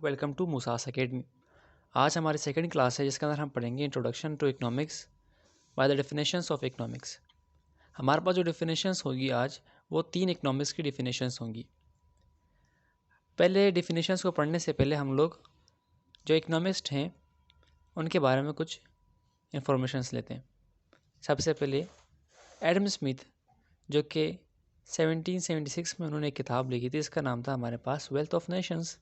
Welcome to موساس academy. آج ہماری second class ہے جس کے اندر ہم پڑھیں گے introduction to economics by the definitions of economics. ہمارے پاس جو ڈیفینیشنس ہوگی آج وہ 3 اکنامکس کی ڈیفینیشنس ہوں گی۔ پہلے ڈیفینیشنس کو پڑھنے سے پہلے ہم لوگ جو اکنامسٹ ہیں ان کے بارے میں کچھ انفارمیشنس لیتے ہیں۔ سب سے پہلے ایڈم اسمتھ جو کہ 1776 میں انہوں نے ایک کتاب لکھی تھی، اس کا نام تھا ہمارے پاس ویلتھ آف نیشنز۔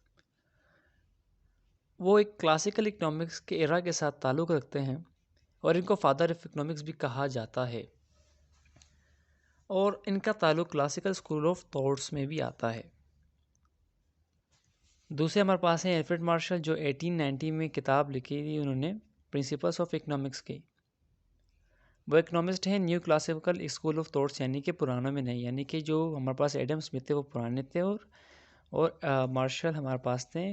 وہ ایک کلاسیکل اکنامکس کے ایرا کے ساتھ تعلق رکھتے ہیں اور ان کو فادر آف اکنامکس بھی کہا جاتا ہے، اور ان کا تعلق کلاسیکل اسکول آف تھاٹس میں بھی آتا ہے۔ دوسرے ہمارے پاس ہیں الفریڈ مارشل جو 1890 میں کتاب لکھی تھی انہوں نے پرنسپلس آف اکنامکس کی۔ وہ اکنامسٹ ہیں new classical school of thoughts, یعنی کہ پرانوں میں نہیں، یعنی کہ جو ہمارے پاس ایڈم اسمتھ تھے وہ پرانے تھے اور مارشل ہمارے پاس تھے،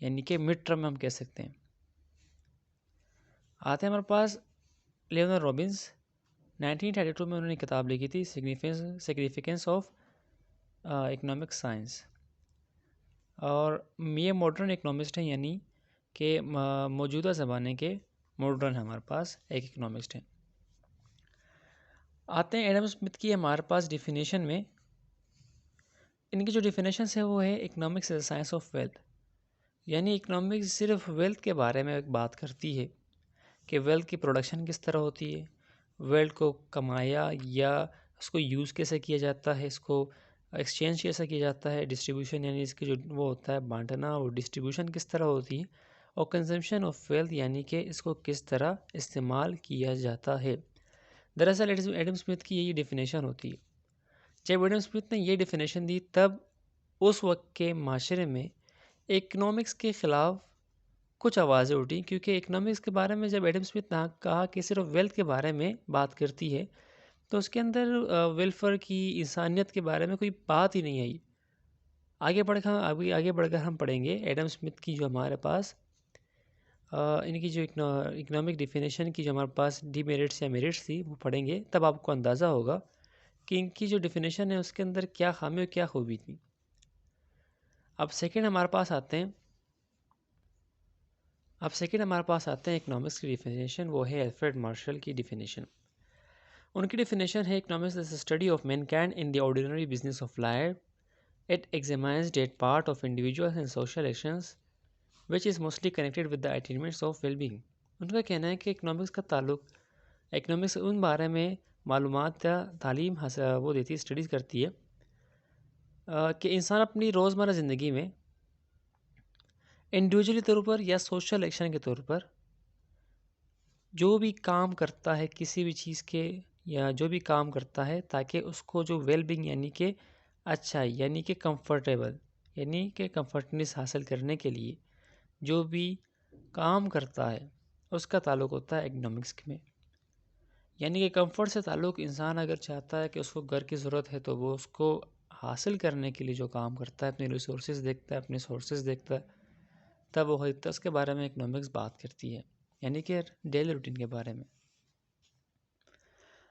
یعنی کہ مڈ ٹرم میں ہم کہہ سکتے ہیں۔ آتے ہیں ہمارے پاس لیونر رابنس، 1932 میں انہوں نے کتاب لکھی تھی سگنیفیکنس آف اکنامک سائنس، اور یہ ماڈرن اکنامسٹ ہیں، یعنی کہ موجودہ زمانے کے ماڈرن ہمارے پاس ایک اکنامسٹ ہیں۔ آتے ہیں ایڈم اسمتھ کی ہمارے پاس ڈیفینیشن میں۔ ان کی جو ڈیفینیشنس ہے وہ ہے economics as a science of wealth, یعنی اکنامکس صرف ویلتھ کے بارے میں بات کرتی ہے کہ ویلتھ کی پروڈکشن کس طرح ہوتی ہے، ویلتھ کو کمایا یا اس کو یوز کیسے کیا جاتا ہے، اس کو ایکسچینج کیسے کیا جاتا ہے، ڈسٹریبیوشن یعنی اس کی جو وہ ہوتا ہے بانٹنا، وہ ڈسٹریبیوشن کس طرح ہوتی ہے، اور کنزمپشن آف ویلتھ یعنی کہ اس کو کس طرح استعمال کیا جاتا ہے۔ دراصل ایڈم اسمتھ کی یہی ڈیفینیشن ہوتی ہے۔ جب ایڈم اسمتھ نے یہ ڈیفینیشن دی تب اس وقت کے معاشرے میں اکنامکس کے خلاف کچھ آوازیں اٹھی، کیونکہ اکنامکس کے بارے میں جب ایڈم اسمتھ نے کہا کہ صرف ویلتھ کے بارے میں بات کرتی ہے تو اس کے اندر ویلفیئر کی، انسانیت کے بارے میں کوئی بات ہی نہیں آئی۔ آگے بڑھ کر ہم پڑھیں گے ایڈم اسمتھ کی جو ہمارے پاس ان کی جو اکنامک ڈیفینیشن کی جو ہمارے پاس ڈی میرٹس یا میرٹس تھی وہ پڑھیں گے، تب آپ کو اندازہ ہوگا کہ ان کی جو ڈیفینیشن ہے اس کے اندر کیا خامی اور کیا خوبی تھی۔ اب سیکنڈ ہمارے پاس آتے ہیں اکنامکس کی ڈیفینیشن، وہ ہے الفریڈ مارشل کی ڈیفینیشن۔ ان کی ڈیفینیشن ہے economics is study of mankind in the ordinary business of life, it examines that part of individuals and social actions which is mostly connected with the attainments of well-being۔ ان کا کہنا ہے کہ economics کا تعلق، economics ان بارے میں معلومات یا تعلیم وہ دیتی، اسٹڈیز کرتی ہے کہ انسان اپنی روزمرہ زندگی میں انڈیویجولی طور پر یا سوشل ایکشن کے طور پر جو بھی کام کرتا ہے کسی بھی چیز کے، یا جو بھی کام کرتا ہے تاکہ اس کو جو ویل بینگ یعنی کہ اچھائی یعنی کہ کمفرٹیبل یعنی کہ کمفرٹنس حاصل کرنے کے لیے جو بھی کام کرتا ہے اس کا تعلق ہوتا ہے اکنامکس میں۔ یعنی کہ کمفرٹ سے تعلق، انسان اگر چاہتا ہے کہ اس کو گھر کی ضرورت ہے تو وہ اس کو حاصل کرنے کے لیے جو کام کرتا ہے، اپنے ریسورسز دیکھتا ہے، اپنے سورسز دیکھتا ہے، تب وہ ہوتا ہے اس کے بارے میں اکنامکس بات کرتی ہے، یعنی کہ ڈیلی روٹین کے بارے میں۔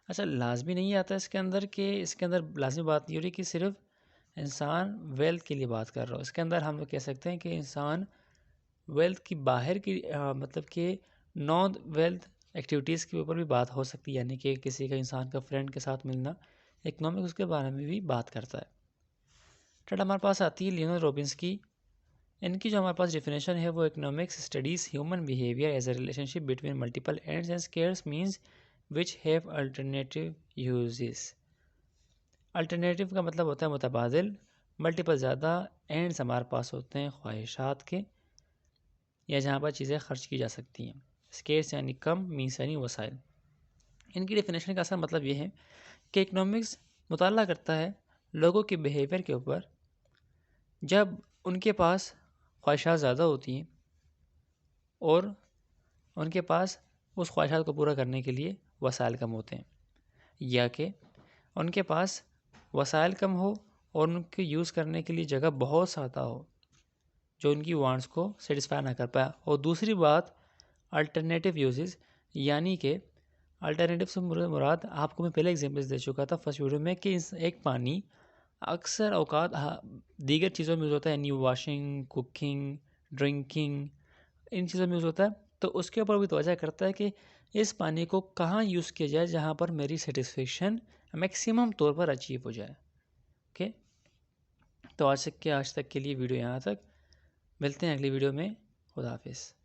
اچھا، لازمی نہیں آتا اس کے اندر کہ اس کے اندر لازمی بات نہیں ہو رہی کہ صرف انسان ویلتھ کے لیے بات کر رہا ہو۔ اس کے اندر ہم لوگ کہہ سکتے ہیں کہ انسان ویلتھ کی باہر کی مطلب کہ نان ویلتھ ایکٹیویٹیز کے اوپر بھی بات ہو سکتی ہے، یعنی کہ کسی کا انسان کا فرینڈ کے ساتھ ملنا، اکنامکس اس کے بارے میں بھی بات کرتا ہے۔ ٹھیک، ہمارے پاس آتی ہے لیونر رابنس کی۔ ان کی جو ہمارے پاس ڈیفینیشن ہے وہ economics studies human behaviour as a relationship between multiple ends and scarce means which have alternative uses. Alternative کا مطلب ہوتا ہے متبادل، ملٹیپل زیادہ، اینڈز ہمارے پاس ہوتے ہیں خواہشات کے یا جہاں پر چیزیں خرچ کی جا سکتی ہیں، اسکیئرس یعنی کم، مینس یعنی وسائل۔ ان کی ڈیفینیشن کا اصل مطلب یہ ہے کہ اکنامکس مطالعہ کرتا ہے لوگوں کے بیہیویئر کے اوپر جب ان کے پاس خواہشات زیادہ ہوتی ہیں اور ان کے پاس اس خواہشات کو پورا کرنے کے لیے وسائل کم ہوتے ہیں، یا کہ ان کے پاس وسائل کم ہو اور ان کے یوز کرنے کے لیے جگہ بہت زیادہ ہو جو ان کی وانٹس کو سیٹسفائی نہ کر پائے۔ اور دوسری بات الٹرنیٹیو یوزز، یعنی کہ الٹرنیٹیو سے مراد آپ کو میں پہلے ایگزامپلس دے چکا تھا فرسٹ ویڈیو میں کہ ایک پانی اکثر اوقات دیگر چیزوں میں یوز ہوتا ہے، یعنی واشنگ، کوکنگ، ڈرنکنگ، ان چیزوں میں یوز ہوتا ہے، تو اس کے اوپر بھی توجہ کرتا ہے کہ اس پانی کو کہاں یوز کیا جائے جہاں پر میری سیٹسفیکشن میکسیمم طور پر اچیو ہو جائے. اوکے، تو آج تک کے لیے ویڈیو یہاں تک. ملتے ہیں اگلی ویڈیو میں. خدا حافظ.